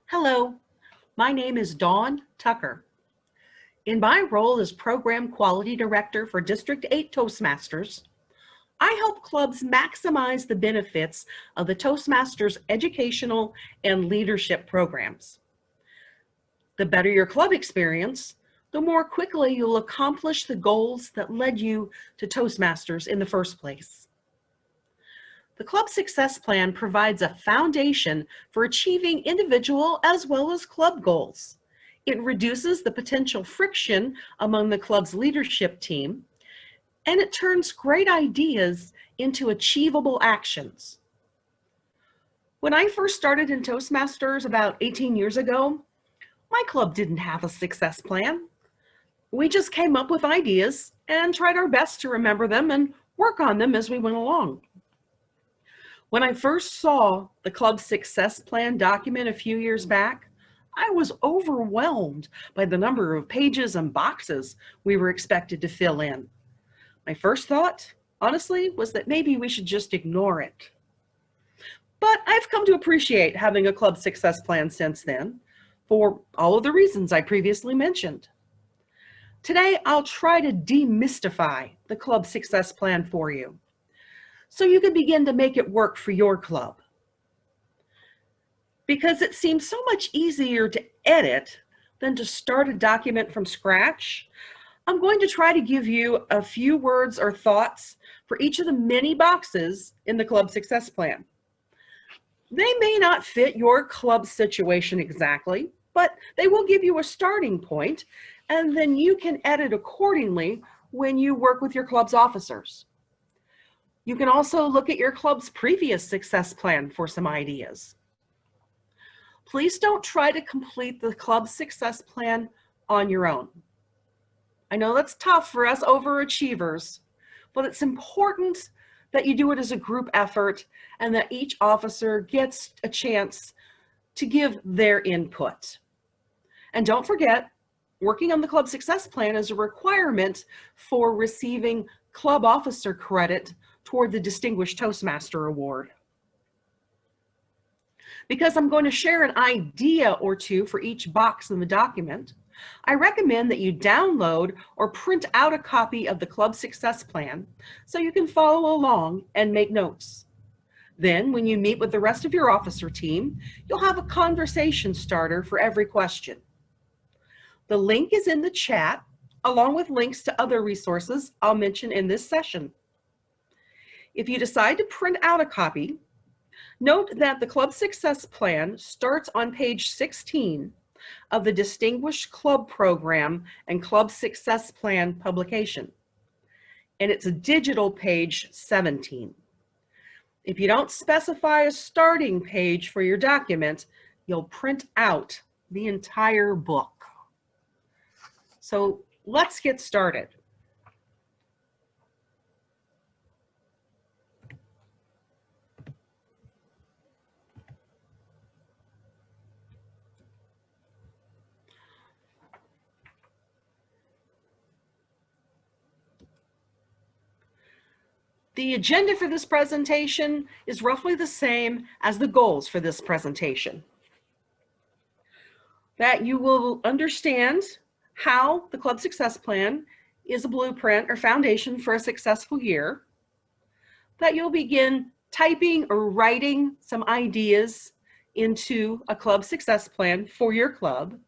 Hello, my name is Dawn Tucker. In my role as Program Quality Director for District 8 Toastmasters, I help clubs maximize the benefits of the Toastmasters educational and leadership programs. The better your club experience, the more quickly you'll accomplish the goals that led you to Toastmasters in the first place. The Club Success Plan provides a foundation for achieving individual as well as club goals. It reduces the potential friction among the club's leadership team, and it turns great ideas into achievable actions. When I first started in Toastmasters about 18 years ago, my club didn't have a success plan. We just came up with ideas and tried our best to remember them and work on them as we went along. When I first saw the Club Success Plan document a few years back, I was overwhelmed by the number of pages and boxes we were expected to fill in. My first thought, honestly, was that maybe we should just ignore it. But I've come to appreciate having a Club Success Plan since then, for all of the reasons I previously mentioned. Today, I'll try to demystify the Club Success Plan for you, so you can begin to make it work for your club. Because it seems so much easier to edit than to start a document from scratch, I'm going to try to give you a few words or thoughts for each of the many boxes in the Club Success Plan. They may not fit your club situation exactly, but they will give you a starting point, and then you can edit accordingly when you work with your club's officers. You can also look at your club's previous success plan for some ideas. Please don't try to complete the club success plan on your own. I know that's tough for us overachievers, but it's important that you do it as a group effort and that each officer gets a chance to give their input. And don't forget, working on the club success plan is a requirement for receiving club officer credit toward the Distinguished Toastmaster Award. Because I'm going to share an idea or two for each box in the document, I recommend that you download or print out a copy of the Club Success Plan so you can follow along and make notes. Then, when you meet with the rest of your officer team, you'll have a conversation starter for every question. The link is in the chat, along with links to other resources I'll mention in this session. If you decide to print out a copy, note that the Club Success Plan starts on page 16 of the Distinguished Club Program and Club Success Plan publication, and it's a digital page 17. If you don't specify a starting page for your document, you'll print out the entire book. So let's get started. The agenda for this presentation is roughly the same as the goals for this presentation. That you will understand how the Club Success Plan is a blueprint or foundation for a successful year. That you'll begin typing or writing some ideas into a Club Success Plan for your club.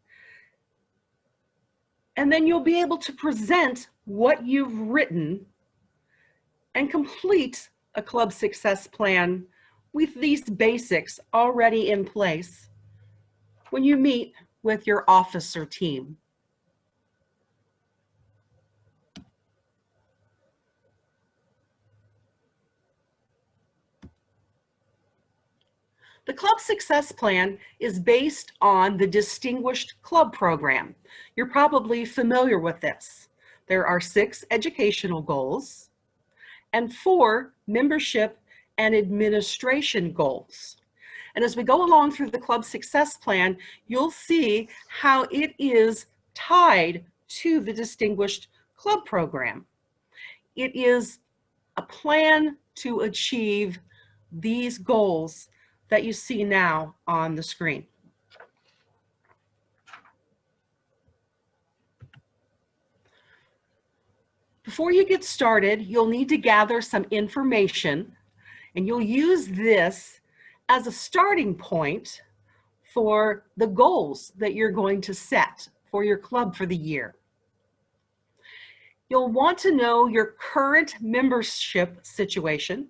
And then you'll be able to present what you've written and complete a Club Success Plan with these basics already in place when you meet with your officer team. The Club Success Plan is based on the Distinguished Club Program. You're probably familiar with this. There are 6 educational goals and 4 membership and administration goals. And as we go along through the Club Success Plan, you'll see how it is tied to the Distinguished Club Program. It is a plan to achieve these goals that you see now on the screen. Before you get started, you'll need to gather some information, and you'll use this as a starting point for the goals that you're going to set for your club for the year. You'll want to know your current membership situation,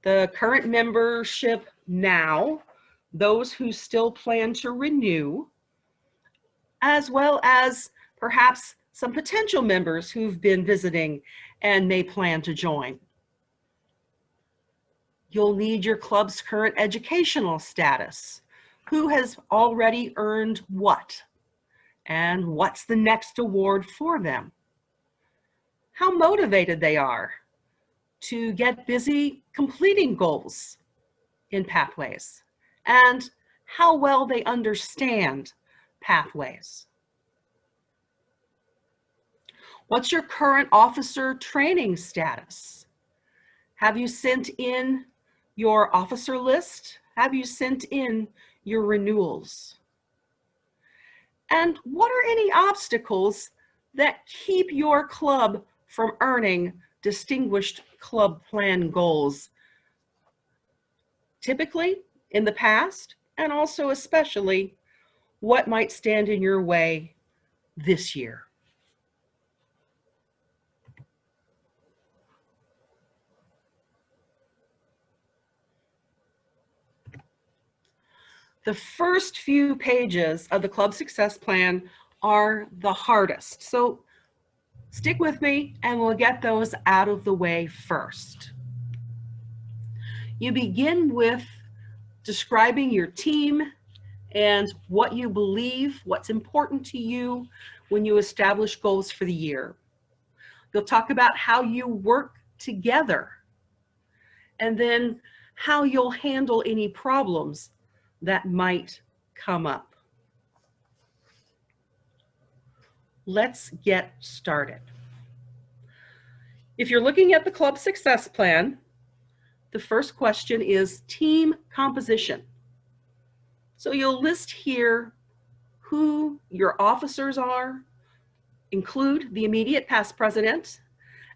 the current membership now, those who still plan to renew, as well as perhaps some potential members who've been visiting and may plan to join. You'll need your club's current educational status. Who has already earned what? And what's the next award for them? How motivated they are to get busy completing goals in pathways, and how well they understand pathways. What's your current officer training status? Have you sent in your officer list? Have you sent in your renewals? And what are any obstacles that keep your club from earning distinguished club plan goals? Typically, in the past, and also especially, what might stand in your way this year? The first few pages of the Club Success Plan are the hardest. So stick with me and we'll get those out of the way first. You begin with describing your team and what you believe, what's important to you when you establish goals for the year. You'll talk about how you work together, and then how you'll handle any problems that might come up. Let's get started. If you're looking at the Club Success Plan, the first question is team composition. So you'll list here who your officers are, include the immediate past president,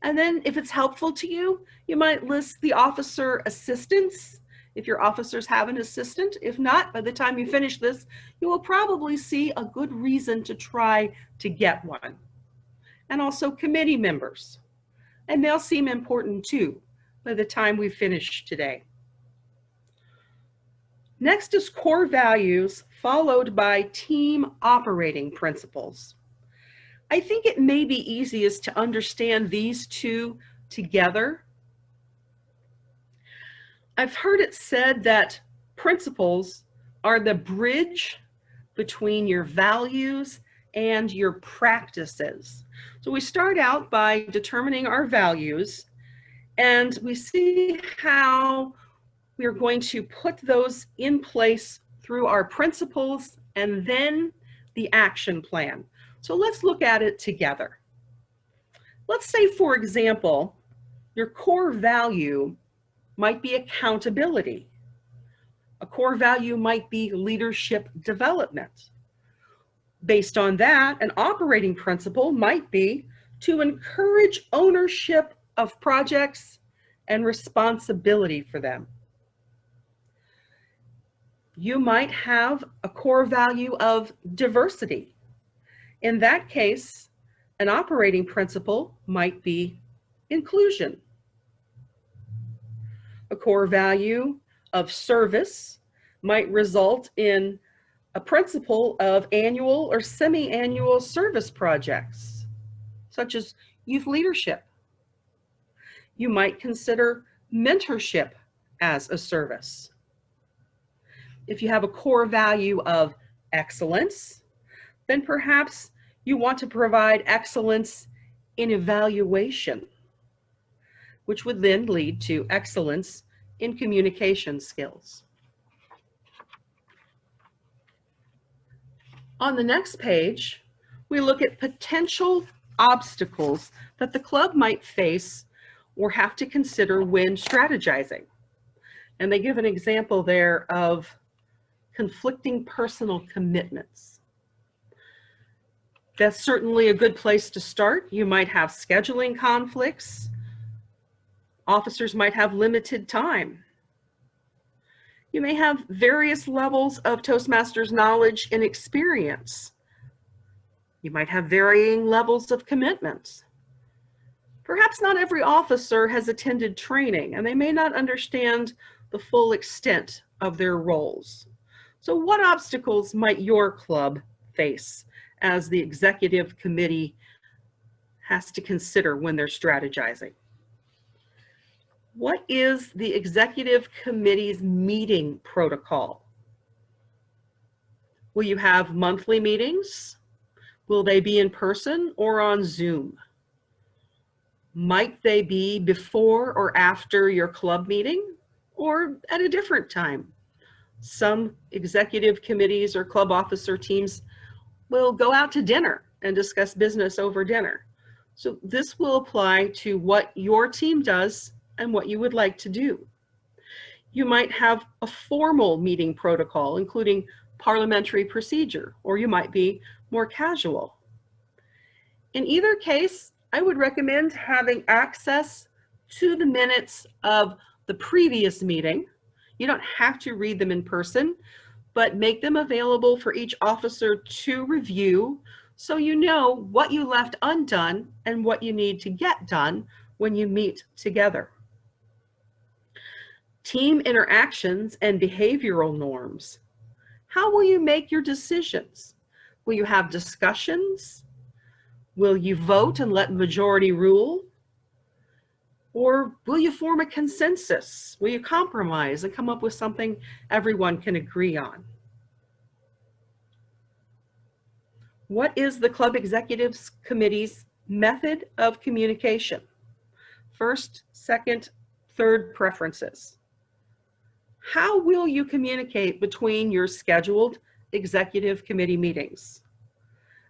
and then if it's helpful to you, you might list the officer assistants, if your officers have an assistant. If not, by the time you finish this, you will probably see a good reason to try to get one. And also committee members, and they'll seem important too by the time we finish today. Next is core values, followed by team operating principles. I think it may be easiest to understand these two together. I've heard it said that principles are the bridge between your values and your practices. So we start out by determining our values, and we see how we're going to put those in place through our principles and then the action plan. So let's look at it together. Let's say, for example, your core value might be accountability. A core value might be leadership development. Based on that, an operating principle might be to encourage ownership of projects and responsibility for them. You might have a core value of diversity. In that case, an operating principle might be inclusion. A core value of service might result in a principle of annual or semi-annual service projects, such as youth leadership. You might consider mentorship as a service. If you have a core value of excellence, then perhaps you want to provide excellence in evaluation, which would then lead to excellence in communication skills. On the next page, we look at potential obstacles that the club might face or have to consider when strategizing. And they give an example there of conflicting personal commitments. That's certainly a good place to start. You might have scheduling conflicts. Officers might have limited time. You may have various levels of Toastmasters knowledge and experience. You might have varying levels of commitments. Perhaps not every officer has attended training, and they may not understand the full extent of their roles. So what obstacles might your club face as the executive committee has to consider when they're strategizing? What is the executive committee's meeting protocol? Will you have monthly meetings? Will they be in person or on Zoom? Might they be before or after your club meeting or at a different time? Some executive committees or club officer teams will go out to dinner and discuss business over dinner. So this will apply to what your team does and what you would like to do. You might have a formal meeting protocol, including parliamentary procedure, or you might be more casual. In either case, I would recommend having access to the minutes of the previous meeting. You don't have to read them in person, but make them available for each officer to review so you know what you left undone and what you need to get done when you meet together. Team interactions and behavioral norms. How will you make your decisions? Will you have discussions? Will you vote and let majority rule? Or will you form a consensus? Will you compromise and come up with something everyone can agree on? What is the Club Executives Committee's method of communication? First, second, third preferences. How will you communicate between your scheduled executive committee meetings?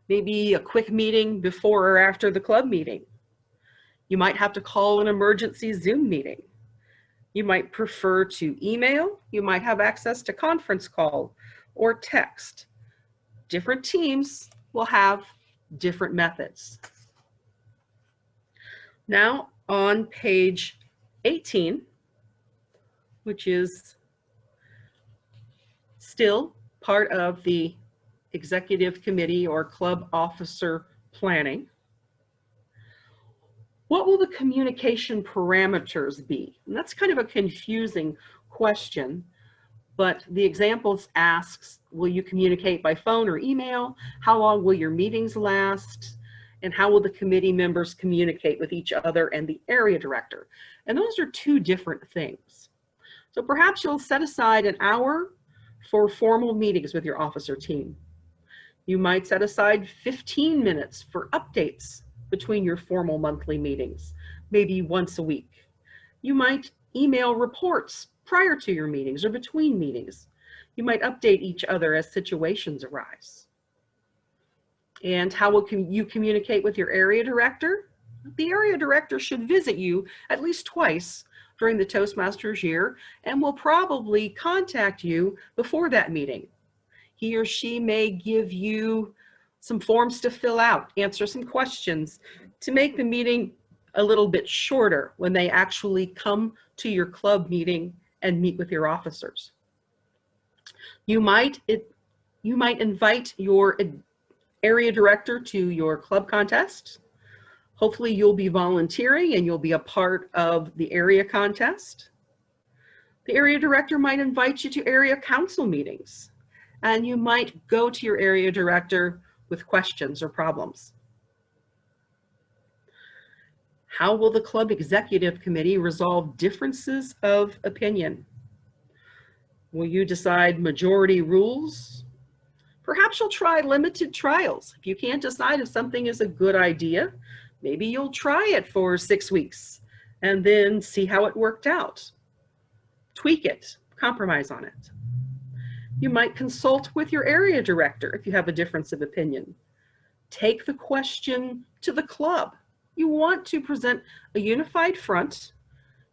Maybe a quick meeting before or after the club meeting. You might have to call an emergency Zoom meeting. You might prefer to email. You might have access to conference call or text. Different teams will have different methods. Now on page 18, which is still part of the executive committee or club officer planning. What will the communication parameters be? And that's kind of a confusing question, but the examples asks, will you communicate by phone or email? How long will your meetings last? And how will the committee members communicate with each other and the area director? And those are two different things. So perhaps you'll set aside an hour for formal meetings with your officer team. You might set aside 15 minutes for updates between your formal monthly meetings, maybe once a week. You might email reports prior to your meetings or between meetings. You might update each other as situations arise. And how will you communicate with your area director? The area director should visit you at least twice during the Toastmasters year and will probably contact you before that meeting. He or she may give you some forms to fill out, answer some questions to make the meeting a little bit shorter when they actually come to your club meeting and meet with your officers. You might invite your area director to your club contest. Hopefully you'll be volunteering and you'll be a part of the area contest. The area director might invite you to area council meetings, and you might go to your area director with questions or problems. How will the club executive committee resolve differences of opinion? Will you decide majority rules? Perhaps you'll try limited trials. If you can't decide if something is a good idea, maybe you'll try it for 6 weeks and then see how it worked out. Tweak it, compromise on it. You might consult with your area director if you have a difference of opinion. Take the question to the club. You want to present a unified front.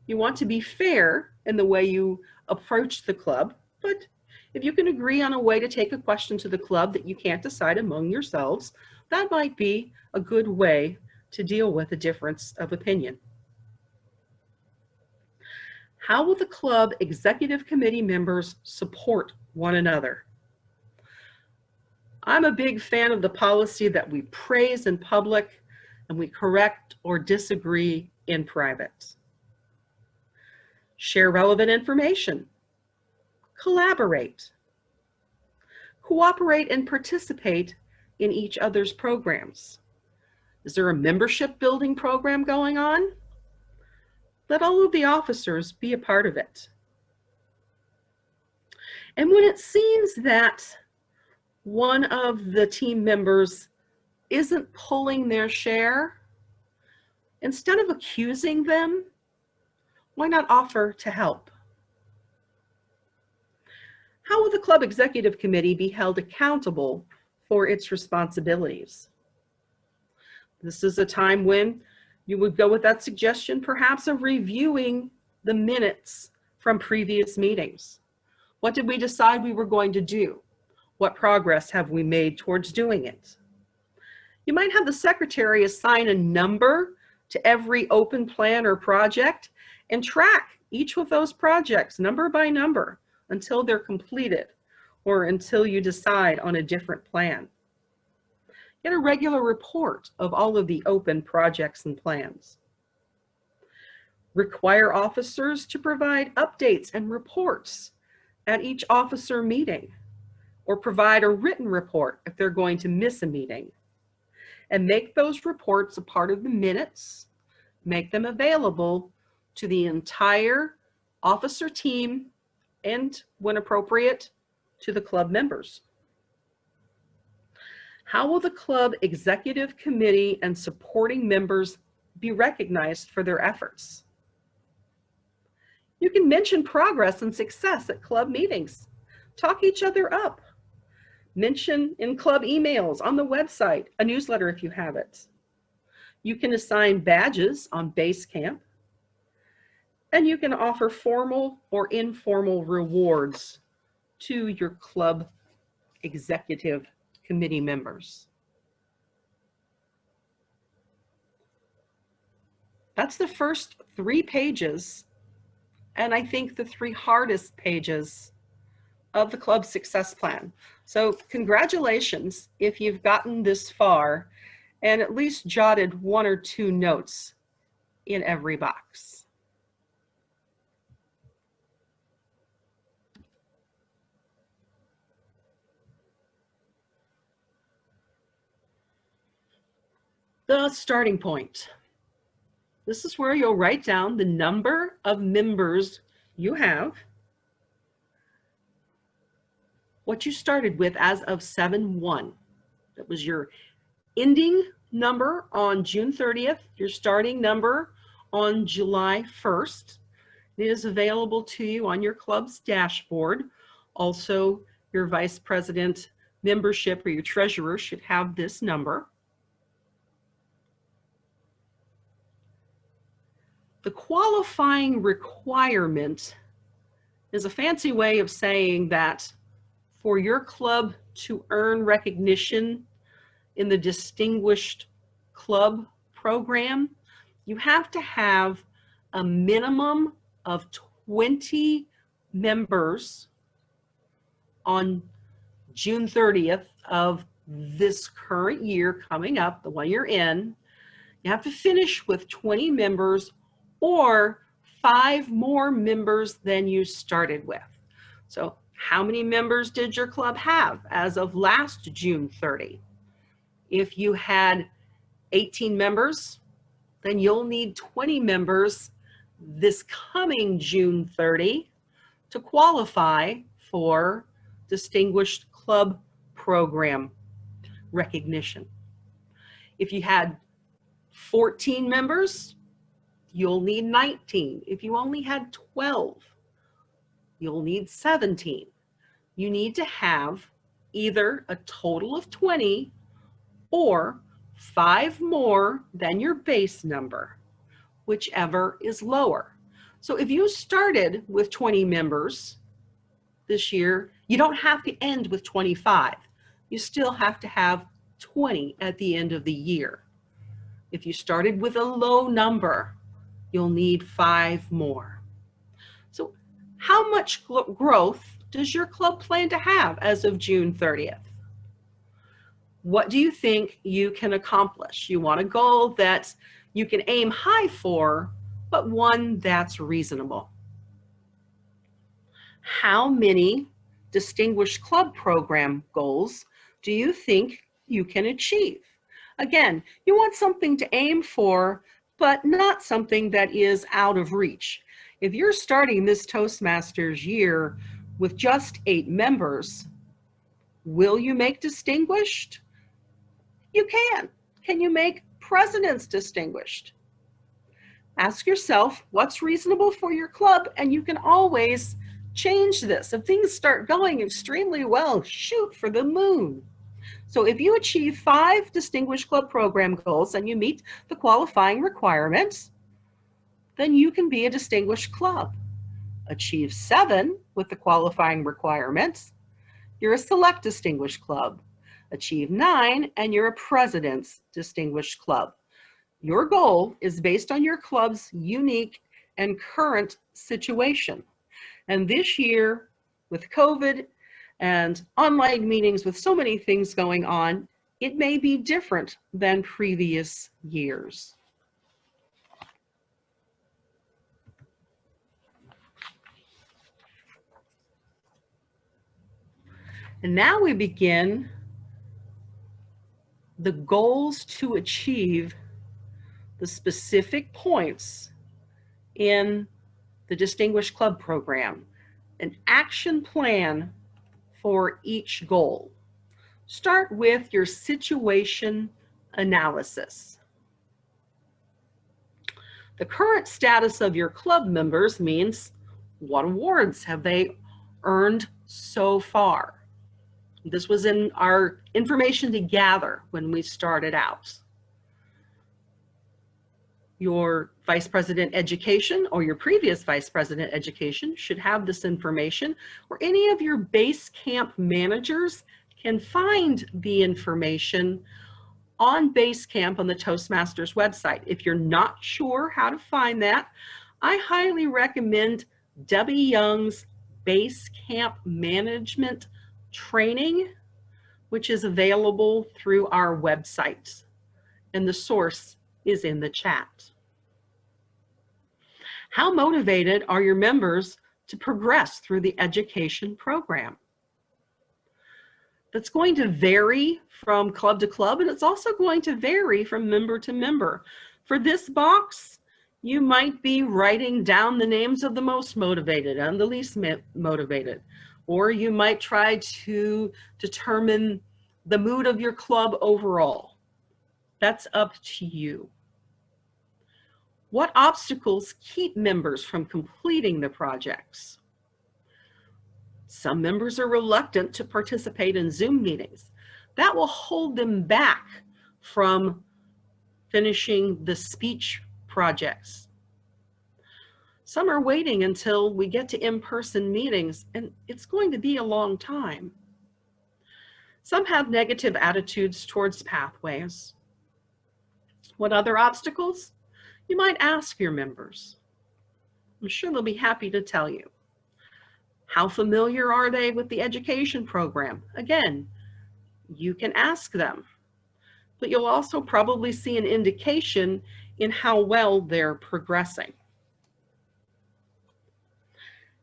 You want to be fair in the way you approach the club, but if you can agree on a way to take a question to the club that you can't decide among yourselves, that might be a good way to deal with a difference of opinion. How will the club executive committee members support one another? I'm a big fan of the policy that we praise in public and we correct or disagree in private. Share relevant information. Collaborate. Cooperate and participate in each other's programs. Is there a membership building program going on? Let all of the officers be a part of it. And when it seems that one of the team members isn't pulling their share, instead of accusing them, why not offer to help? How will the club executive committee be held accountable for its responsibilities? This is a time when you would go with that suggestion, perhaps of reviewing the minutes from previous meetings. What did we decide we were going to do? What progress have we made towards doing it? You might have the secretary assign a number to every open plan or project and track each of those projects number by number until they're completed or until you decide on a different plan. Get a regular report of all of the open projects and plans. Require officers to provide updates and reports at each officer meeting, or provide a written report if they're going to miss a meeting. And make those reports a part of the minutes, make them available to the entire officer team and, when appropriate, to the club members. How will the club executive committee and supporting members be recognized for their efforts? You can mention progress and success at club meetings. Talk each other up. Mention in club emails, on the website, a newsletter if you have it. You can assign badges on base camp. And you can offer formal or informal rewards to your club executive committee members. That's the first 3 pages, and I think the 3 hardest pages of the club success plan. So congratulations if you've gotten this far and at least jotted 1 or 2 notes in every box. The starting point. This is where you'll write down the number of members you have, what you started with as of 7/1. That was your ending number on June 30th, your starting number on July 1st. It is available to you on your club's dashboard. Also, your vice president membership or your treasurer should have this number. The qualifying requirement is a fancy way of saying that for your club to earn recognition in the Distinguished Club program, you have to have a minimum of 20 members on June 30th of this current year coming up, the one you're in. You have to finish with 20 members or 5 more members than you started with. So how many members did your club have as of last June 30? If you had 18 members, then you'll need 20 members this coming June 30 to qualify for Distinguished Club Program recognition. If you had 14 members, you'll need 19. If you only had 12, you'll need 17. You need to have either a total of 20 or 5 more than your base number, whichever is lower. So if you started with 20 members this year, you don't have to end with 25. You still have to have 20 at the end of the year. If you started with a low number, you'll need 5 more. So how much growth does your club plan to have as of June 30th? What do you think you can accomplish? You want a goal that you can aim high for, but one that's reasonable. How many distinguished club program goals do you think you can achieve? Again, you want something to aim for, but not something that is out of reach. If you're starting this Toastmasters year with just 8 members, will you make distinguished? You can. Can you make presidents distinguished? Ask yourself what's reasonable for your club, and you can always change this. If things start going extremely well, shoot for the moon. So if you achieve 5 distinguished club program goals and you meet the qualifying requirements, then you can be a distinguished club. Achieve 7 with the qualifying requirements, you're a select distinguished club. Achieve 9 and you're a president's distinguished club. Your goal is based on your club's unique and current situation. And this year, with COVID and online meetings with so many things going on, it may be different than previous years. And now we begin the goals to achieve the specific points in the Distinguished Club Program, an action plan for each goal. Start with your situation analysis. The current status of your club members means what awards have they earned so far? This was in our information to gather when we started out. Your Vice President Education or your previous Vice President Education should have this information, or any of your base camp managers can find the information on Basecamp on the Toastmasters website. If you're not sure how to find that, I highly recommend Debbie Young's Basecamp Management Training, which is available through our website, and the source is in the chat. How motivated are your members to progress through the education program? That's going to vary from club to club, and it's also going to vary from member to member. For this box, you might be writing down the names of the most motivated and the least motivated, or you might try to determine the mood of your club overall. That's up to you. What obstacles keep members from completing the projects? Some members are reluctant to participate in Zoom meetings. That will hold them back from finishing the speech projects. Some are waiting until we get to in-person meetings, and it's going to be a long time. Some have negative attitudes towards pathways. What other obstacles? You might ask your members. I'm sure they'll be happy to tell you. How familiar are they with the education program? Again, you can ask them, but you'll also probably see an indication in how well they're progressing.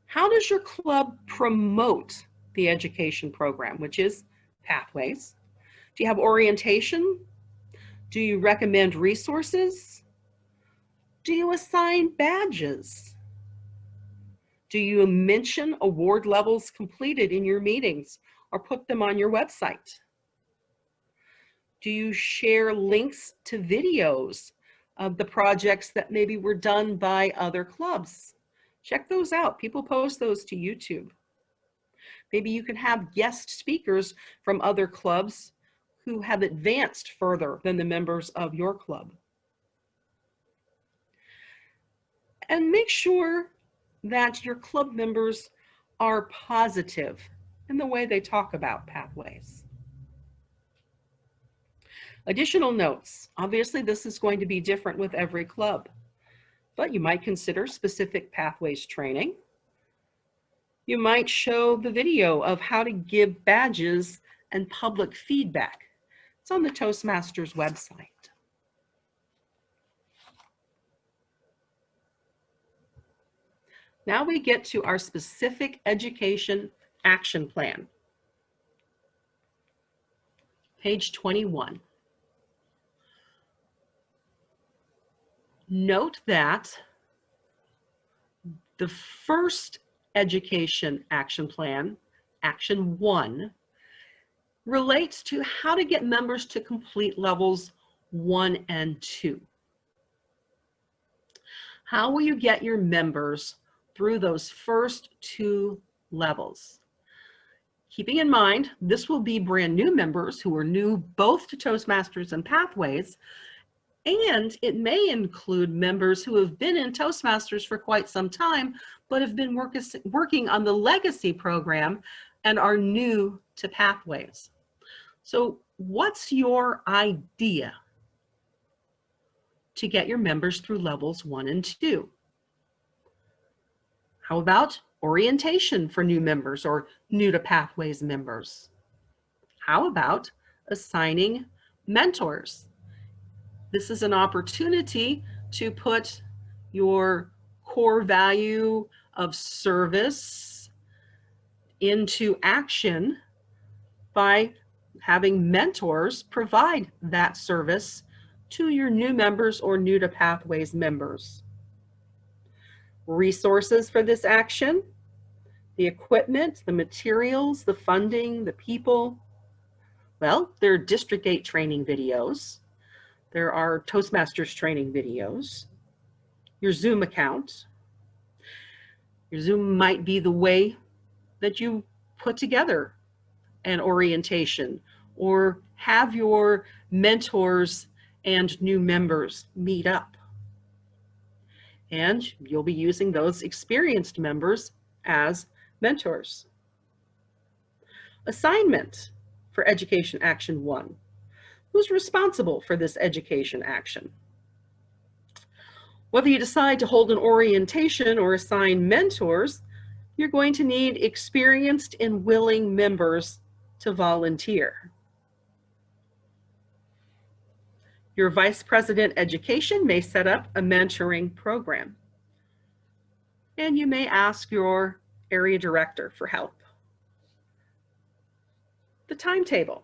How does your club promote the education program, which is pathways? Do you have orientation? Do you recommend resources? Do you assign badges? Do you mention award levels completed in your meetings or put them on your website? Do you share links to videos of the projects that maybe were done by other clubs? Check those out. People post those to YouTube. Maybe you can have guest speakers from other clubs who have advanced further than the members of your club. And make sure that your club members are positive in the way they talk about pathways. Additional notes. Obviously, this is going to be different with every club, but you might consider specific pathways training. You might show the video of how to give badges and public feedback. It's on the Toastmasters website. Now we get to our specific education action plan. Page 21. Note that the first education action plan, action 1, relates to how to get members to complete levels 1 and 2. How will you get your members through those first 2 levels? Keeping in mind, this will be brand new members who are new both to Toastmasters and Pathways, and it may include members who have been in Toastmasters for quite some time, but have been working on the legacy program and are new to Pathways. So what's your idea to get your members through levels 1 and 2? How about orientation for new members or new to Pathways members? How about assigning mentors? This is an opportunity to put your core value of service into action by having mentors provide that service to your new members or new to Pathways members. Resources for this action: the equipment, the materials, the funding, the people. Well, there are District 8 training videos. There are Toastmasters training videos. Your Zoom account. Your Zoom might be the way that you put together an orientation or have your mentors and new members meet up. And you'll be using those experienced members as mentors. Assignment for Education Action 1. Who's responsible for this education action? Whether you decide to hold an orientation or assign mentors, you're going to need experienced and willing members to volunteer. Your Vice President Education may set up a mentoring program, and you may ask your area director for help. The timetable.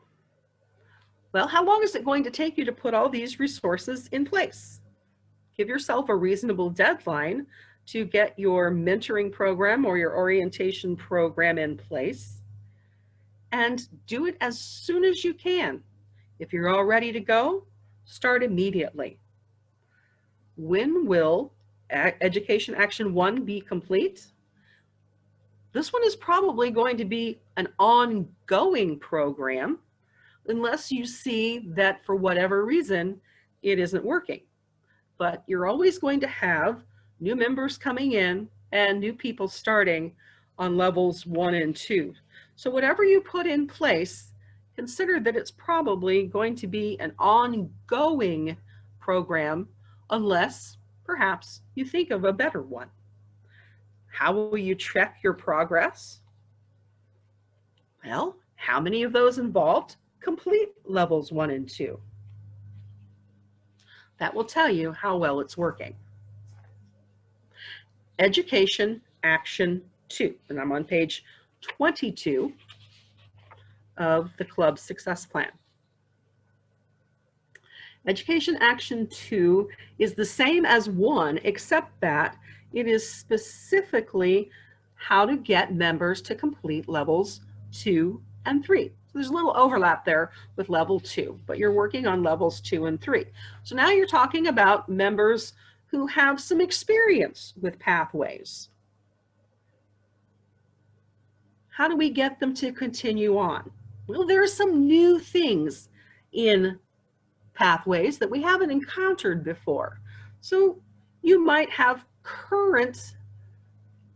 Well, how long is it going to take you to put all these resources in place? Give yourself a reasonable deadline to get your mentoring program or your orientation program in place, and do it as soon as you can. If you're all ready to go, start immediately. When will Education Action 1 be complete? This one is probably going to be an ongoing program unless you see that for whatever reason it isn't working. But you're always going to have new members coming in and new people starting on levels 1 and 2. So whatever you put in place, consider that it's probably going to be an ongoing program unless perhaps you think of a better one. How will you check your progress? Well, how many of those involved complete levels 1 and 2? That will tell you how well it's working. Education Action 2, and I'm on page 22 of the club success plan. Education Action 2 is the same as 1, except that it is specifically how to get members to complete levels 2 and 3. So there's a little overlap there with level 2, but you're working on levels 2 and 3. So now you're talking about members who have some experience with Pathways. How do we get them to continue on? Well, there are some new things in Pathways that we haven't encountered before. So you might have current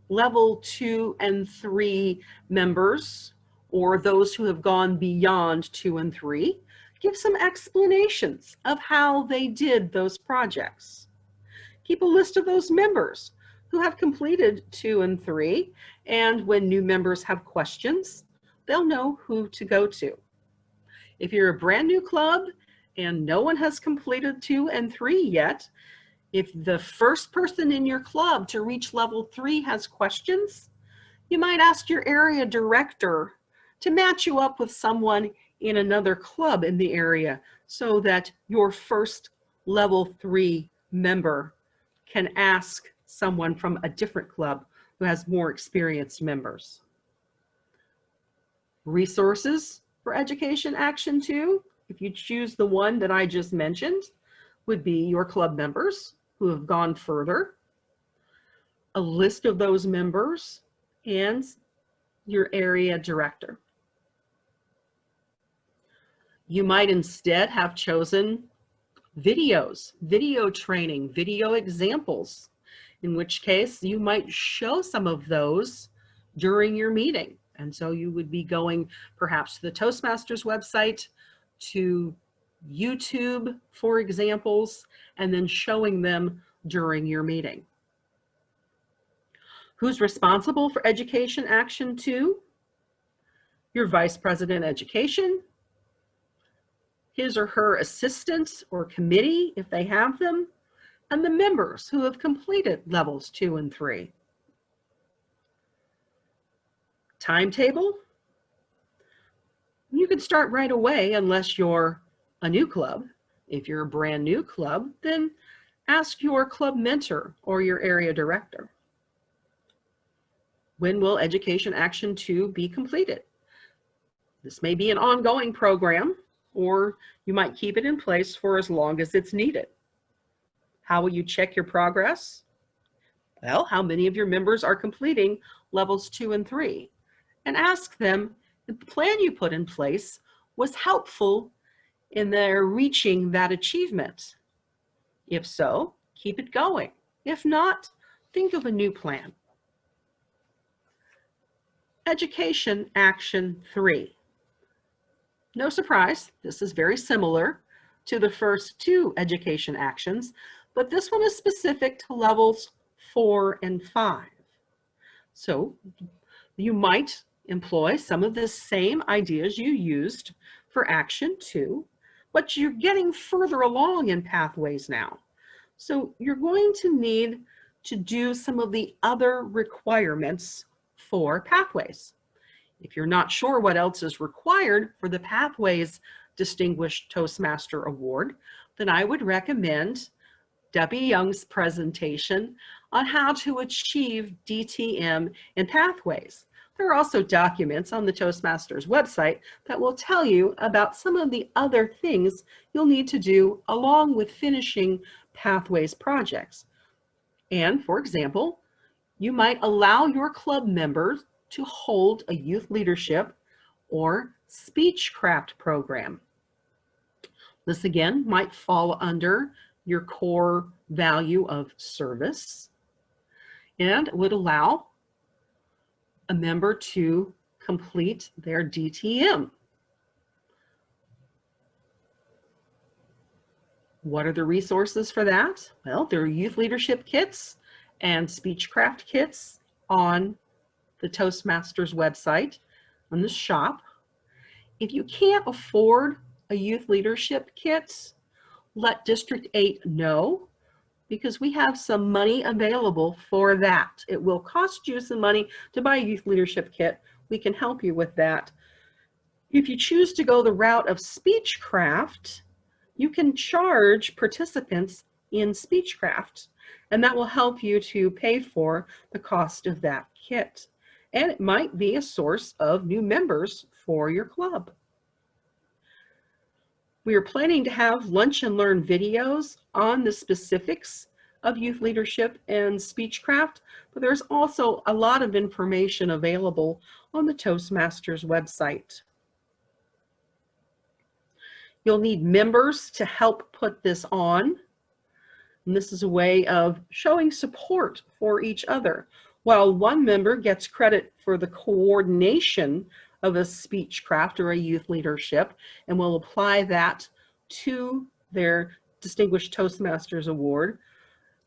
level 2 and 3 members, or those who have gone beyond 2 and 3. Give some explanations of how they did those projects. Keep a list of those members who have completed 2 and 3, and when new members have questions, they'll know who to go to. If you're a brand new club and no one has completed 2 and 3 yet, if the first person in your club to reach level 3 has questions, you might ask your area director to match you up with someone in another club in the area so that your first level 3 member can ask someone from a different club who has more experienced members. Resources for Education Action 2, if you choose the one that I just mentioned, would be your club members who have gone further, a list of those members, and your area director. You might instead have chosen videos, video training, video examples, in which case you might show some of those during your meeting. And so you would be going perhaps to the Toastmasters website, to YouTube for examples, and then showing them during your meeting. Who's responsible for Education Action 2? Your Vice President Education, his or her assistants or committee, if they have them, and the members who have completed levels 2 and 3. Timetable. You can start right away unless you're a new club. If you're a brand new club, then ask your club mentor or your area director. When will Education Action 2 be completed? This may be an ongoing program, or you might keep it in place for as long as it's needed. How will you check your progress? Well, how many of your members are completing levels 2 and 3? And ask them if the plan you put in place was helpful in their reaching that achievement. If so, keep it going. If not, think of a new plan. Education Action 3. No surprise, this is very similar to the first 2 education actions, but this one is specific to levels 4 and 5. So you might employ some of the same ideas you used for Action 2, but you're getting further along in pathways now. So you're going to need to do some of the other requirements for pathways. If you're not sure what else is required for the Pathways Distinguished Toastmaster Award, then I would recommend Debbie Young's presentation on how to achieve DTM in Pathways. There are also documents on the Toastmasters website that will tell you about some of the other things you'll need to do along with finishing Pathways projects. And for example, you might allow your club members to hold a youth leadership or speechcraft program. This again might fall under your core value of service and would allow a member to complete their DTM. What are the resources for that? Well, there are youth leadership kits and speechcraft kits on the Toastmasters website, on the shop. If you can't afford a youth leadership kit, let District 8 know, because we have some money available for that. It will cost you some money to buy a youth leadership kit. We can help you with that. If you choose to go the route of speechcraft, you can charge participants in speechcraft, and that will help you to pay for the cost of that kit. And it might be a source of new members for your club. We are planning to have lunch and learn videos on the specifics of youth leadership and speechcraft, but there's also a lot of information available on the Toastmasters website. You'll need members to help put this on. And this is a way of showing support for each other. While one member gets credit for the coordination of a speechcraft or a youth leadership and will apply that to their Distinguished Toastmasters Award,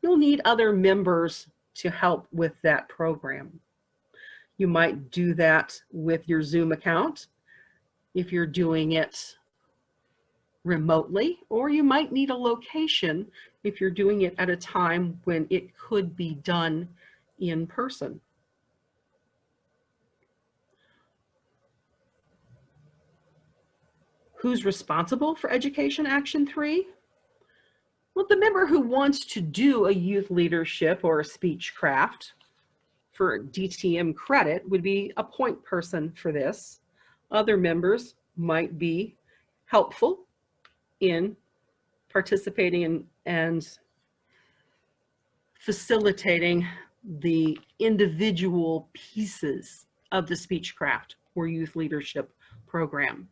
you'll need other members to help with that program. You might do that with your Zoom account if you're doing it remotely, or you might need a location if you're doing it at a time when it could be done in person. Who's responsible for Education Action 3? Well, the member who wants to do a youth leadership or a speech craft for DTM credit would be a point person for this. Other members might be helpful in participating in and facilitating the individual pieces of the speechcraft or youth leadership program.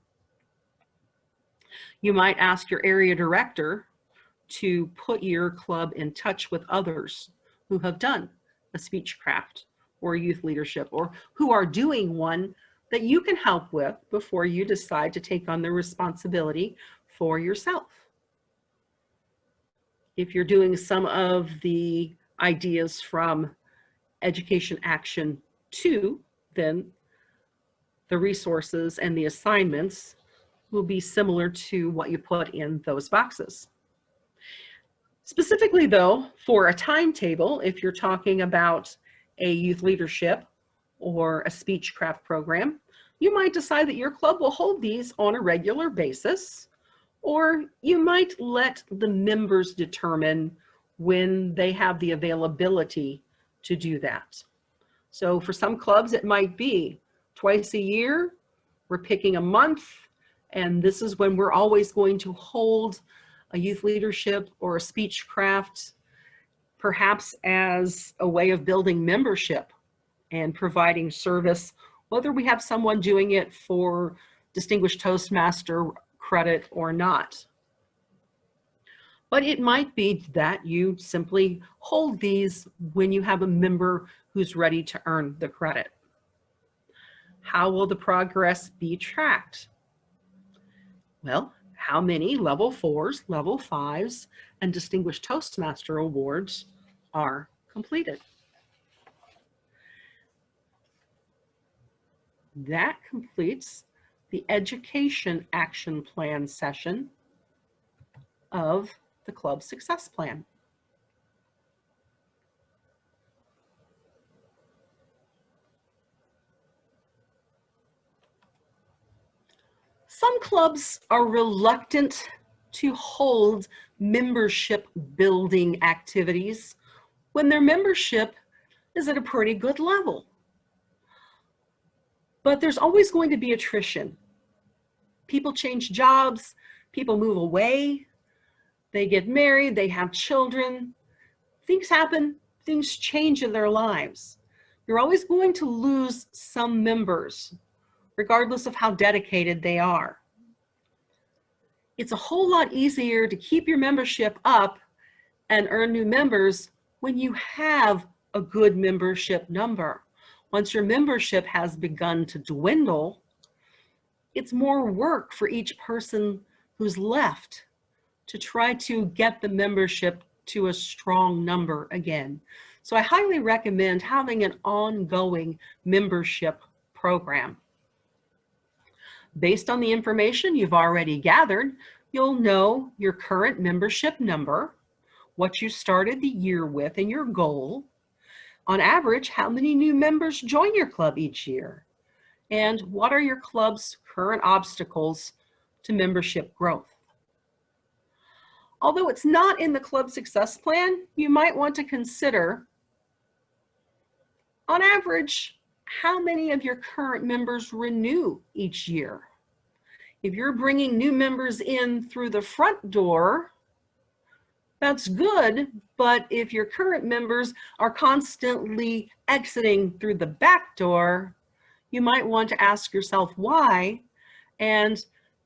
You might ask your area director to put your club in touch with others who have done a speechcraft or youth leadership, or who are doing one that you can help with before you decide to take on the responsibility for yourself. If you're doing some of the ideas from Education Action 2, then the resources and the assignments will be similar to what you put in those boxes. Specifically though, for a timetable, if you're talking about a youth leadership or a speechcraft program, you might decide that your club will hold these on a regular basis, or you might let the members determine when they have the availability to do that. So for some clubs, it might be twice a year, we're picking a month, and this is when we're always going to hold a youth leadership or a speechcraft, perhaps as a way of building membership and providing service, whether we have someone doing it for Distinguished Toastmaster credit or not. But it might be that you simply hold these when you have a member who's ready to earn the credit. How will the progress be tracked? Well, how many level 4s, level 5s, and Distinguished Toastmaster awards are completed? That completes the Education Action Plan session of the Club Success Plan. Some clubs are reluctant to hold membership building activities when their membership is at a pretty good level. But there's always going to be attrition. People change jobs, people move away, they get married, they have children, things happen, things change in their lives. You're always going to lose some members, regardless of how dedicated they are. It's a whole lot easier to keep your membership up and earn new members when you have a good membership number. Once your membership has begun to dwindle, it's more work for each person who's left to try to get the membership to a strong number again. So I highly recommend having an ongoing membership program. Based on the information you've already gathered, you'll know your current membership number, what you started the year with, and your goal. On average, how many new members join your club each year? And what are your club's current obstacles to membership growth? Although it's not in the Club Success Plan, you might want to consider, on average, how many of your current members renew each year? If you're bringing new members in through the front door, that's good, but if your current members are constantly exiting through the back door, you might want to ask yourself why and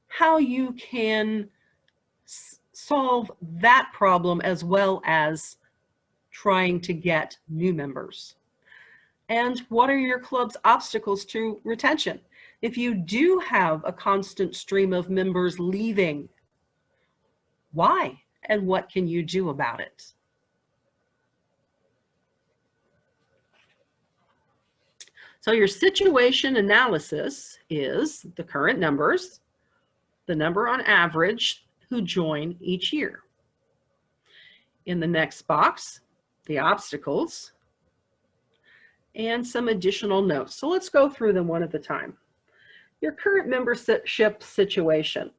how you can solve that problem as well as trying to get new members. And what are your club's obstacles to retention? If you do have a constant stream of members leaving, why and what can you do about it? So your situation analysis is the current numbers, the number on average who join each year. In the next box, the obstacles, and some additional notes. So let's go through them one at a time. Your current membership situation.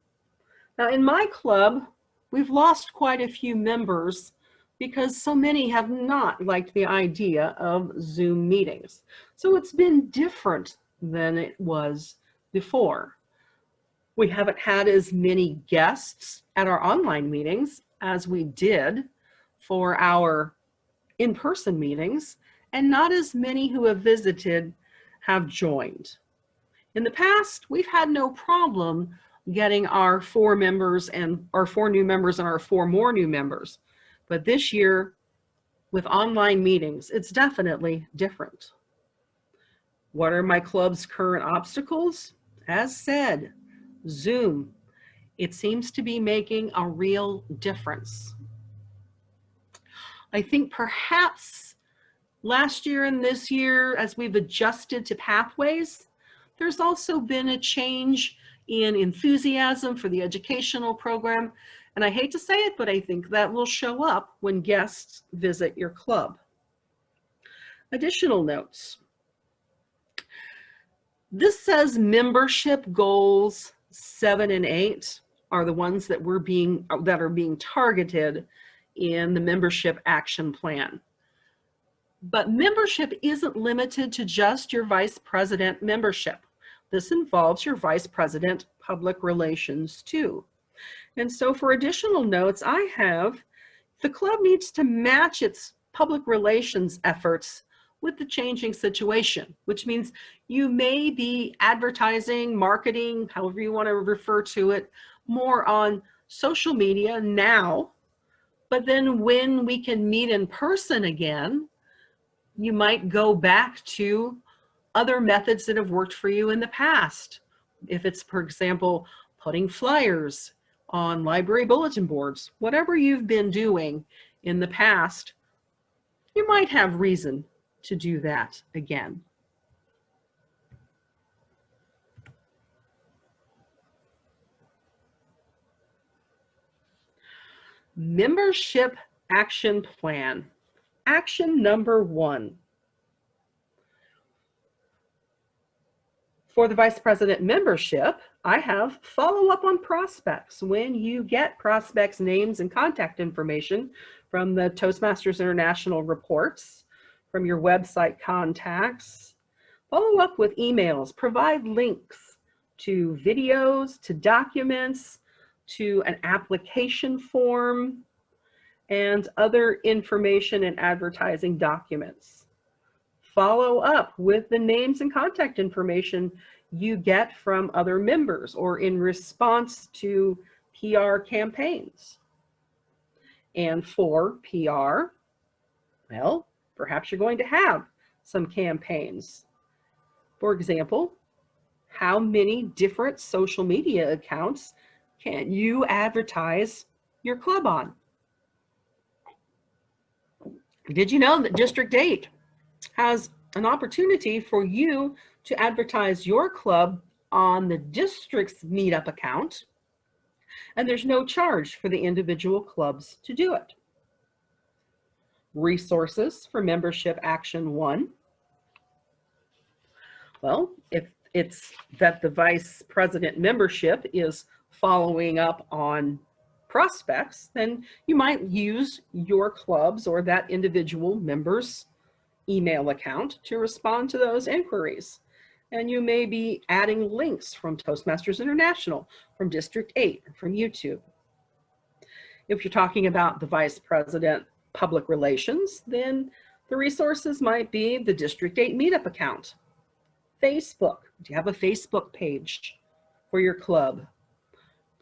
Now in my club, we've lost quite a few members because so many have not liked the idea of Zoom meetings. So it's been different than it was before. We haven't had as many guests at our online meetings as we did for our in-person meetings, and not as many who have visited have joined. In the past, we've had no problem getting our 4 members and our 4 new members and our 4 more new members. But this year, with online meetings, it's definitely different. What are my club's current obstacles? As said, Zoom. It seems to be making a real difference. I think perhaps last year and this year, as we've adjusted to pathways, there's also been a change in enthusiasm for the educational program. And I hate to say it, but I think that will show up when guests visit your club. Additional notes. This says membership goals 7 and 8 are the ones that are being targeted in the membership action plan. But membership isn't limited to just your vice president membership. This involves your vice president public relations too. And so for additional notes, I have the club needs to match its public relations efforts with the changing situation, which means you may be advertising, marketing, however you want to refer to it, more on social media now. But then when we can meet in person again, you might go back to other methods that have worked for you in the past. If it's, for example, putting flyers on library bulletin boards, whatever you've been doing in the past, you might have reason to do that again. Membership action plan. Action number 1. For the vice president membership, I have follow up on prospects. When you get prospects' names and contact information from the Toastmasters International reports, from your website contacts, follow up with emails, provide links to videos, to documents, to an application form, and other information and advertising documents. Follow up with the names and contact information you get from other members or in response to PR campaigns. And for PR, well, perhaps you're going to have some campaigns. For example, how many different social media accounts can you advertise your club on? Did you know that District 8 has an opportunity for you to advertise your club on the district's meetup account, and there's no charge for the individual clubs to do it. Resources for membership action 1. Well, if it's that the vice president membership is following up on prospects, then you might use your club's or that individual member's email account to respond to those inquiries. And you may be adding links from Toastmasters International, from District 8, from YouTube. If you're talking about the vice president public relations, then the resources might be the District 8 meetup account. Facebook, do you have a Facebook page for your club?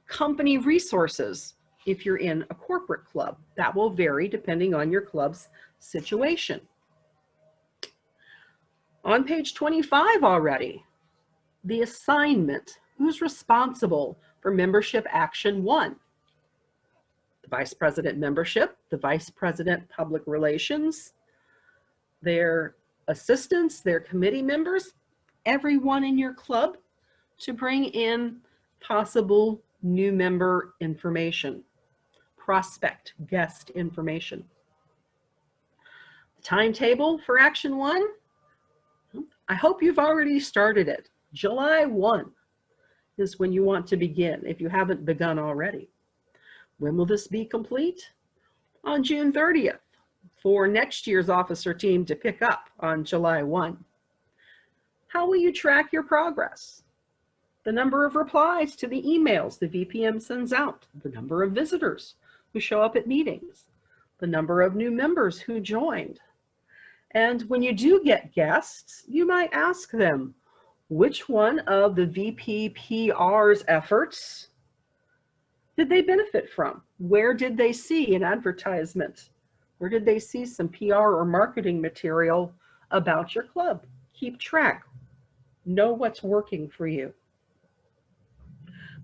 Company resources, if you're in a corporate club. That will vary depending on your club's situation. On page 25 already, The assignment. Who's responsible for membership action 1? The vice president membership, the vice president public relations, their assistants, their committee members, everyone in your club to bring in possible new member information, prospect guest information. The timetable for action 1, I hope you've already started it. July 1 is when you want to begin if you haven't begun already. When will this be complete? On June 30th for next year's officer team to pick up on July 1. How will you track your progress? The number of replies to the emails the VPM sends out, the number of visitors who show up at meetings, the number of new members who joined. And when you do get guests, you might ask them, which one of the VPPR's efforts did they benefit from? Where did they see an advertisement? Where did they see some PR or marketing material about your club? Keep track. Know what's working for you.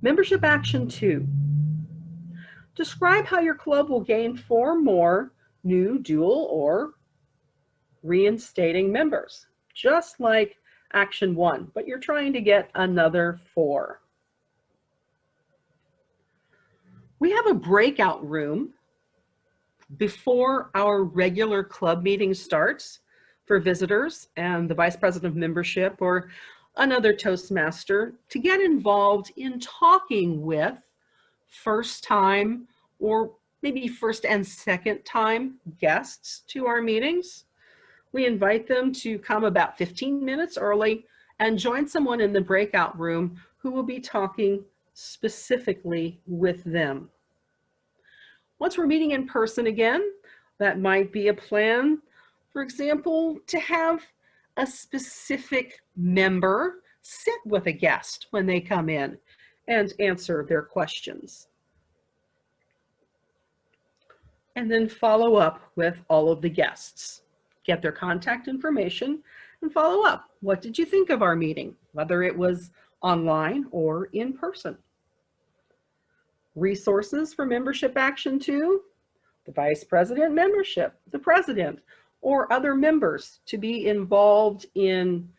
Membership action 2. Describe how your club will gain 4 more new, dual, or reinstating members, just like action 1, but you're trying to get another 4. We have a breakout room before our regular club meeting starts for visitors and the vice president of membership or another Toastmaster to get involved in talking with first time or maybe first and second time guests to our meetings. We invite them to come about 15 minutes early and join someone in the breakout room who will be talking specifically with them. Once we're meeting in person again, that might be a plan, for example, to have a specific member sit with a guest when they come in and answer their questions. And then follow up with all of the guests. Get their contact information and follow up. What did you think of our meeting, whether it was online or in person? Resources for membership action 2, the vice president membership, the president, or other members to be involved in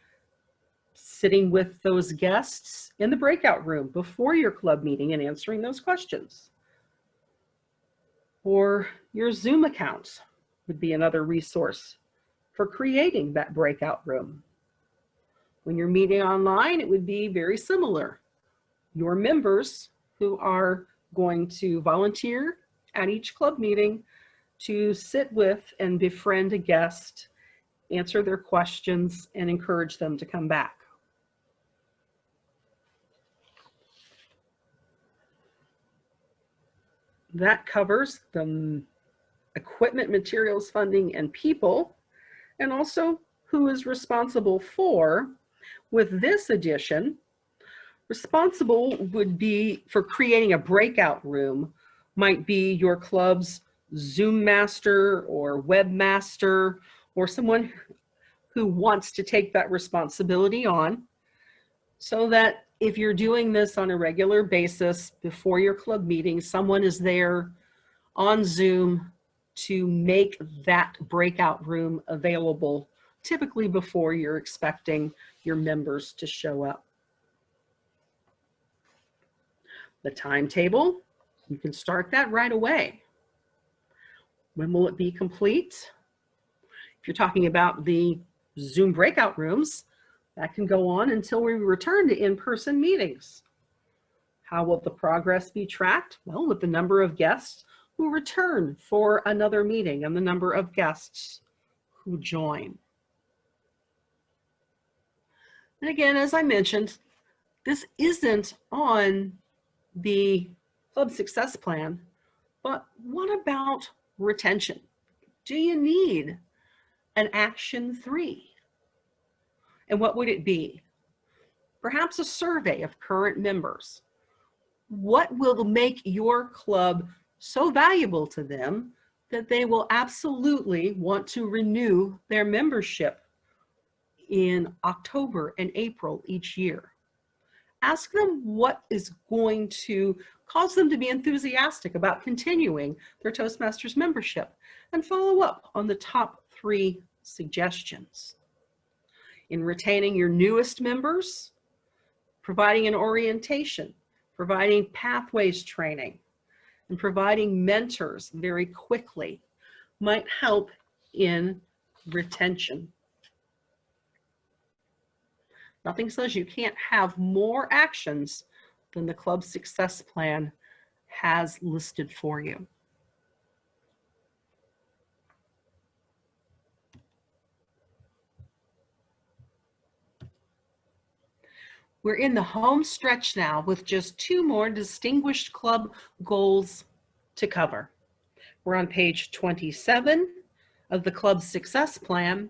sitting with those guests in the breakout room before your club meeting and answering those questions. Or your Zoom account would be another resource for creating that breakout room. When you're meeting online, it would be very similar. Your members who are going to volunteer at each club meeting to sit with and befriend a guest, answer their questions, and encourage them to come back. That covers the equipment, materials, funding, and people, and also who is responsible for. With this addition, responsible would be for creating a breakout room, might be your club's Zoom master or webmaster or someone who wants to take that responsibility on, so that if you're doing this on a regular basis before your club meeting, someone is there on Zoom to make that breakout room available, typically before you're expecting your members to show up. The timetable, you can start that right away. When will it be complete? If you're talking about the Zoom breakout rooms, that can go on until we return to in-person meetings. How will the progress be tracked? Well, with the number of guests who return for another meeting and the number of guests who join. And again, as I mentioned, this isn't on the club success plan, but what about retention? Do you need an action 3? And what would it be? Perhaps a survey of current members. What will make your club so valuable to them that they will absolutely want to renew their membership in October and April each year? Ask them what is going to cause them to be enthusiastic about continuing their Toastmasters membership, and follow up on the top 3 suggestions. In retaining your newest members, providing an orientation, providing pathways training, and providing mentors very quickly might help in retention. Nothing says you can't have more actions than the club success plan has listed for you. We're in the home stretch now with just 2 more distinguished club goals to cover. We're on page 27 of the club success plan.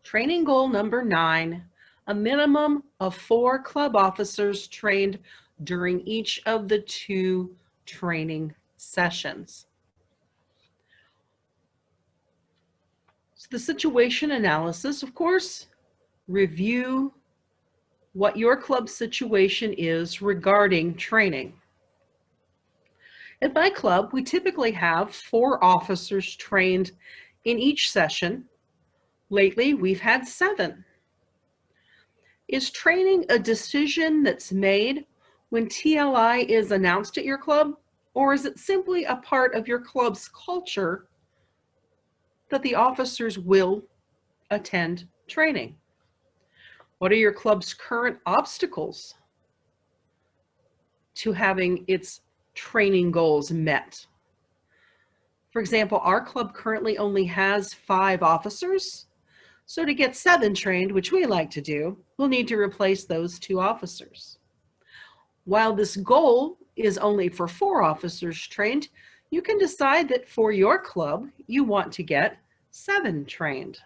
Training goal number 9, a minimum of 4 club officers trained during each of the 2 training sessions. So the situation analysis, of course, review what your club situation is regarding training. At my club, we typically have 4 officers trained in each session. Lately, we've had 7. Is training a decision that's made when TLI is announced at your club, or is it simply a part of your club's culture that the officers will attend training? What are your club's current obstacles to having its training goals met? For example, our club currently only has 5 officers. So to get 7 trained, which we like to do, we'll need to replace those 2 officers. While this goal is only for 4 officers trained, you can decide that for your club, you want to get 7 trained.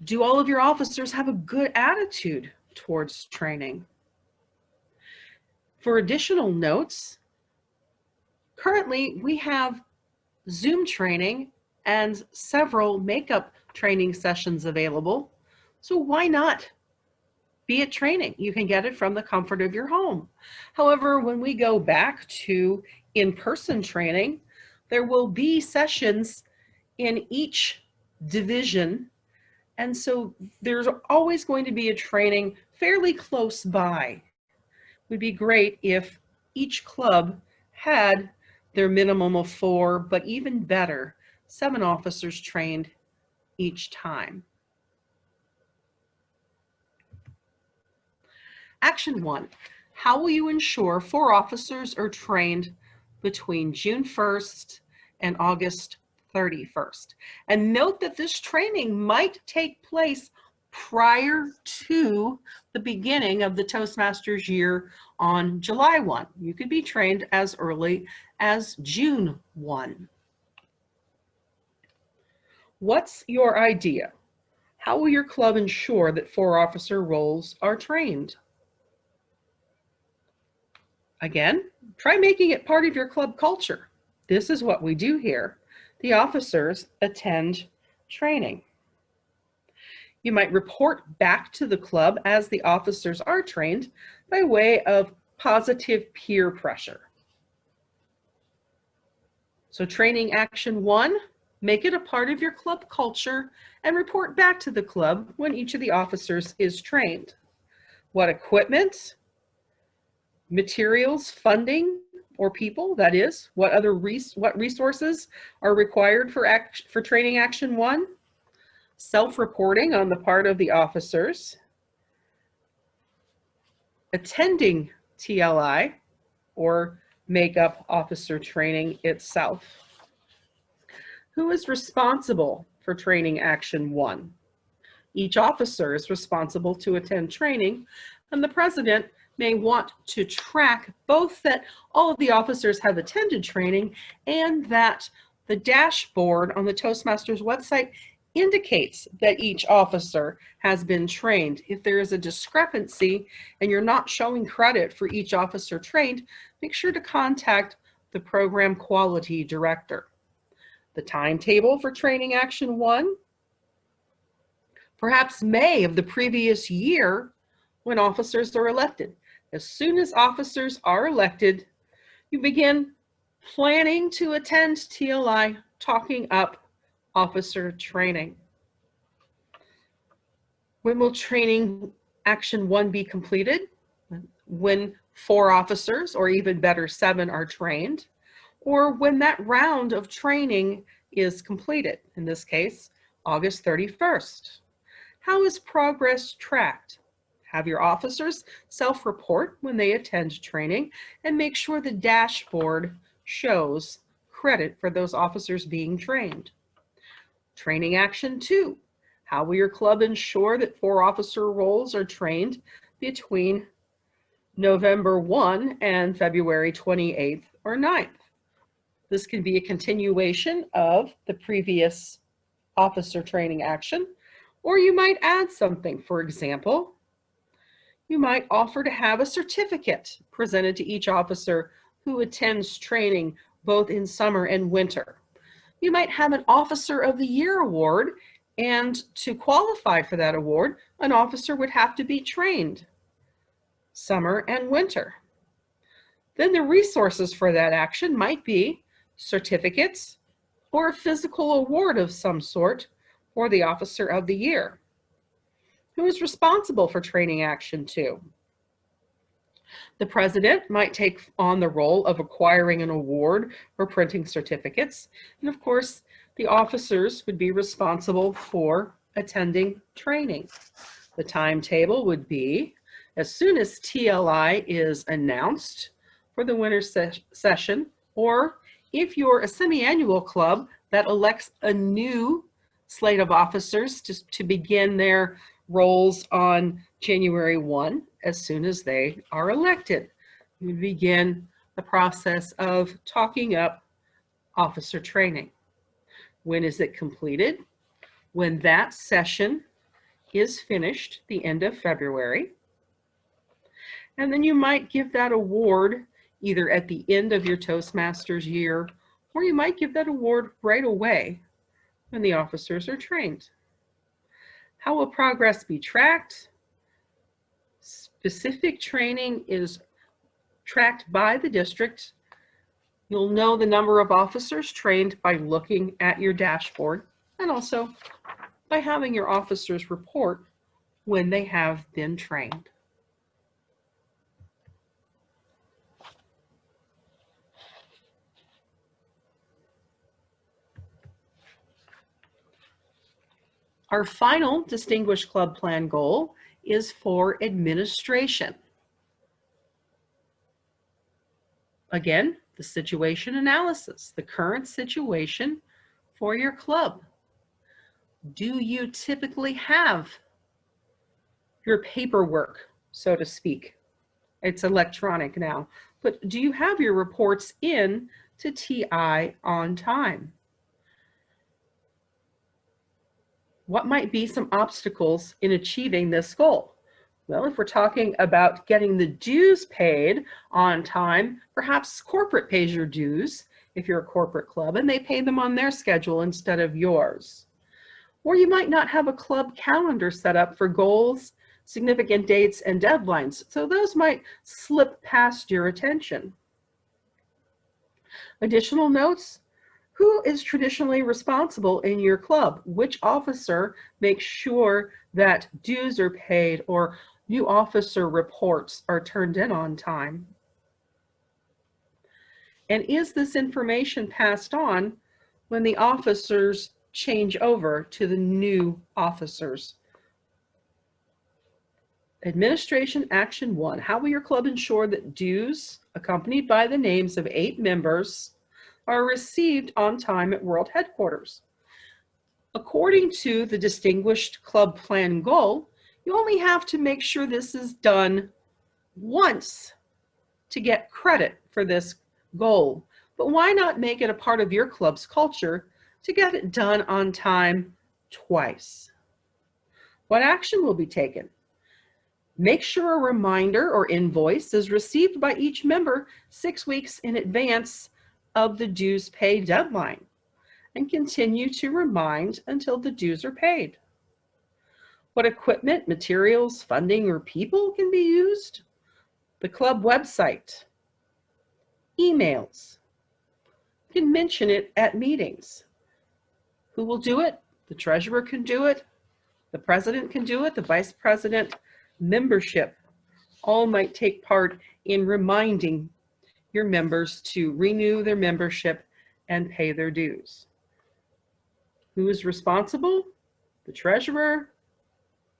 Do all of your officers have a good attitude towards training? For additional notes, currently we have Zoom training and several makeup training sessions available. So why not be at training? You can get it from the comfort of your home. However, when we go back to in-person training, there will be sessions in each division. And so there's always going to be a training fairly close by. It would be great if each club had their minimum of 4, but even better, 7 officers trained each time. Action 1, how will you ensure 4 officers are trained between June 1st and August 31st? And note that this training might take place prior to the beginning of the Toastmasters year on July 1. You could be trained as early as June 1. What's your idea? How will your club ensure that 4 officer roles are trained? Again, try making it part of your club culture. This is what we do here. The officers attend training. You might report back to the club as the officers are trained by way of positive peer pressure. So training action 1, make it a part of your club culture and report back to the club when each of the officers is trained. What equipment, materials, funding, or people, that is, what resources are required for training action 1? Self-reporting on the part of the officers, attending TLI or makeup officer training itself. Who is responsible for training action 1? Each officer is responsible to attend training, and the president may want to track both that all of the officers have attended training and that the dashboard on the Toastmasters website indicates that each officer has been trained. If there is a discrepancy and you're not showing credit for each officer trained, make sure to contact the program quality director. The timetable for training action 1, perhaps May of the previous year when officers are elected. As soon as officers are elected, you begin planning to attend TLI, talking up officer training. When will training action 1 be completed? When 4 officers, or even better, 7 are trained, or when that round of training is completed, in this case, August 31st. How is progress tracked? Have your officers self-report when they attend training and make sure the dashboard shows credit for those officers being trained. Training action 2. How will your club ensure that 4 officer roles are trained between November 1 and February 28th or 9th? This can be a continuation of the previous officer training action, or you might add something. For example, you might offer to have a certificate presented to each officer who attends training both in summer and winter. You might have an Officer of the Year award, and to qualify for that award, an officer would have to be trained summer and winter. Then the resources for that action might be certificates or a physical award of some sort for the Officer of the Year. Who is responsible for training action 2? The president might take on the role of acquiring an award or printing certificates. And of course, the officers would be responsible for attending training. The timetable would be, as soon as TLI is announced for the winter session, or if you're a semi-annual club that elects a new slate of officers to begin their roles on January 1, as soon as they are elected. You begin the process of talking up officer training. When is it completed? When that session is finished, the end of February. And then you might give that award either at the end of your Toastmasters year, or you might give that award right away when the officers are trained. How will progress be tracked? Specific training is tracked by the district. You'll know the number of officers trained by looking at your dashboard, and also by having your officers report when they have been trained. Our final Distinguished Club Plan goal is for administration. Again, the situation analysis, the current situation for your club. Do you typically have your paperwork, so to speak? It's electronic now, but do you have your reports in to TI on time? What might be some obstacles in achieving this goal? Well, if we're talking about getting the dues paid on time, perhaps corporate pays your dues if you're a corporate club, and they pay them on their schedule instead of yours. Or you might not have a club calendar set up for goals, significant dates, and deadlines, so those might slip past your attention. Additional notes: who is traditionally responsible in your club? Which officer makes sure that dues are paid or new officer reports are turned in on time? And is this information passed on when the officers change over to the new officers? Administration Action 1. How will your club ensure that dues, accompanied by the names of 8 members, are received on time at World Headquarters? According to the Distinguished Club Plan goal, you only have to make sure this is done once to get credit for this goal. But why not make it a part of your club's culture to get it done on time twice? What action will be taken? Make sure a reminder or invoice is received by each member 6 weeks in advance of the dues pay deadline, and continue to remind until the dues are paid. What equipment, materials, funding, or people can be used? The club website, emails. You can mention it at meetings. Who will do it? The treasurer can do it. The president can do it. The vice president. Membership all might take part in reminding your members to renew their membership and pay their dues. Who is responsible? The treasurer,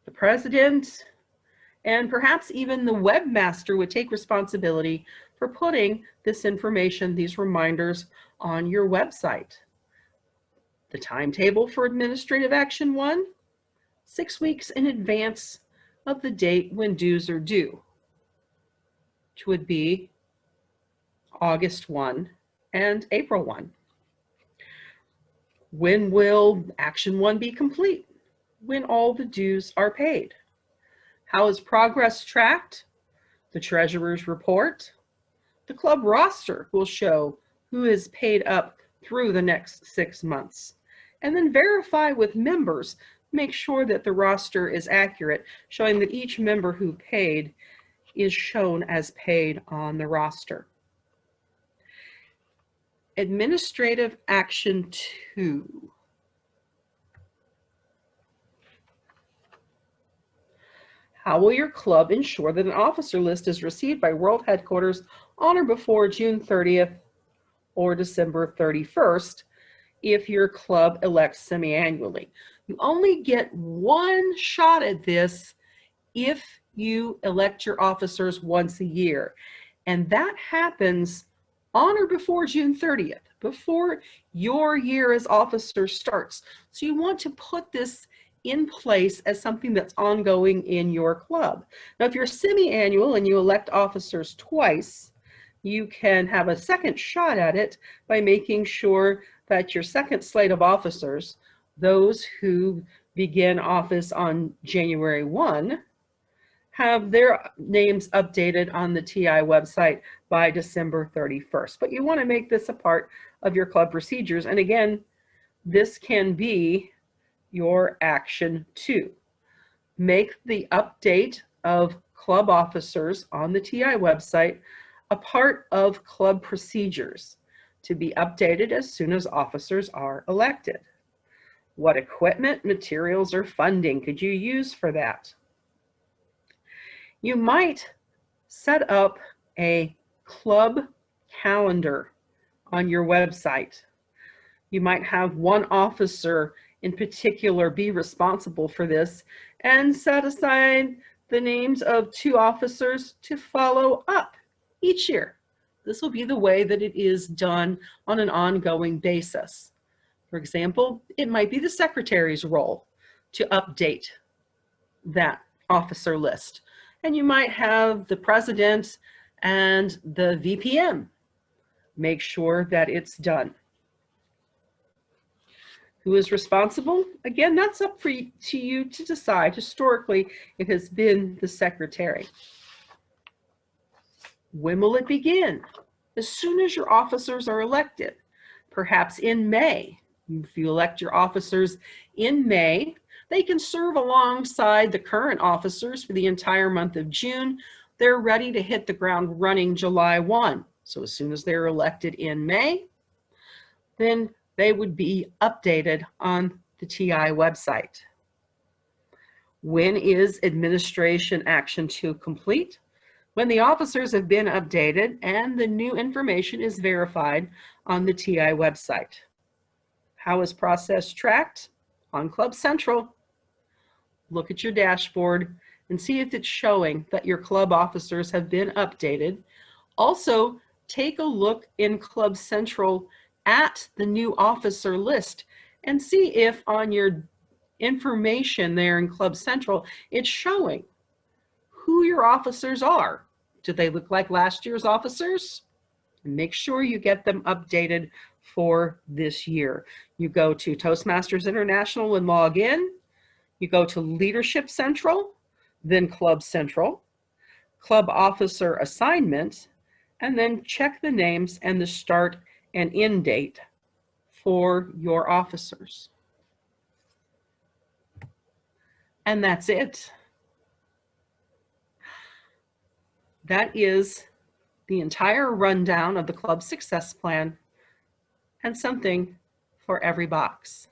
the president, and perhaps even the webmaster would take responsibility for putting this information, these reminders, on your website. The timetable for Administrative Action 1, 6 weeks in advance of the date when dues are due, which would be August 1 and April 1. When will Action 1 be complete? When all the dues are paid. How is progress tracked? The treasurer's report. The club roster will show who is paid up through the next 6 months. And then verify with members, make sure that the roster is accurate, showing that each member who paid is shown as paid on the roster. Administrative Action 2. How will your club ensure that an officer list is received by World Headquarters on or before June 30th or December 31st if your club elects semi-annually? You only get one shot at this if you elect your officers once a year, and that happens on or before June 30th, before your year as officer starts. So you want to put this in place as something that's ongoing in your club. Now, if you're semi-annual and you elect officers twice, you can have a second shot at it by making sure that your second slate of officers, those who begin office on January 1, have their names updated on the TI website by December 31st. But you want to make this a part of your club procedures. And again, this can be your Action 2. Make the update of club officers on the TI website a part of club procedures to be updated as soon as officers are elected. What equipment, materials, or funding could you use for that? You might set up a club calendar on your website. You might have one officer in particular be responsible for this and set aside the names of 2 officers to follow up each year. This will be the way that it is done on an ongoing basis. For example, it might be the secretary's role to update that officer list. And you might have the president and the VPM make sure that it's done. Who is responsible? Again, that's up to you to decide. Historically, it has been the secretary. When will it begin? As soon as your officers are elected, perhaps in May. If you elect your officers in May, they can serve alongside the current officers for the entire month of June. They're ready to hit the ground running July 1. So as soon as they're elected in May, then they would be updated on the TI website. When is Administration Action 2 complete? When the officers have been updated and the new information is verified on the TI website. How is process tracked? On Club Central. Look at your dashboard and see if it's showing that your club officers have been updated. Also, take a look in Club Central at the new officer list and see if on your information there in Club Central, it's showing who your officers are. Do they look like last year's officers? Make sure you get them updated for this year. You go to Toastmasters International and log in. You go to Leadership Central, then Club Central, Club Officer Assignment, and then check the names and the start and end date for your officers. And that's it. That is the entire rundown of the club success plan and something for every box.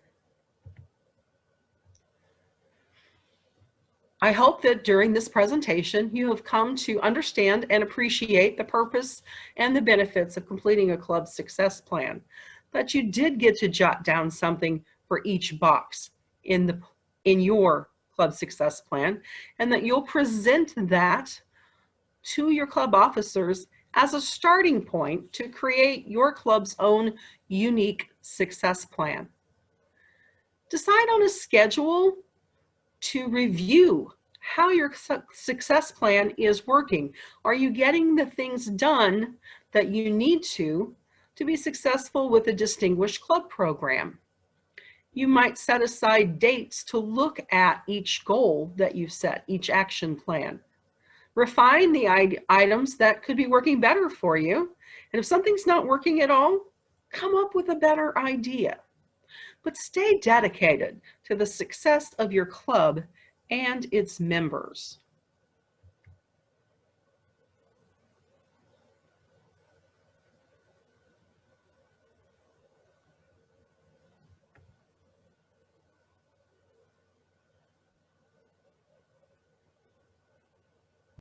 I hope that during this presentation, you have come to understand and appreciate the purpose and the benefits of completing a club success plan, that you did get to jot down something for each box in your club success plan, and that you'll present that to your club officers as a starting point to create your club's own unique success plan. Decide on a schedule to review how your success plan is working. Are you getting the things done that you need to be successful with a distinguished club program? You might set aside dates to look at each goal that you set, each action plan. Refine the items that could be working better for you. And if something's not working at all, come up with a better idea. But stay dedicated to the success of your club and its members.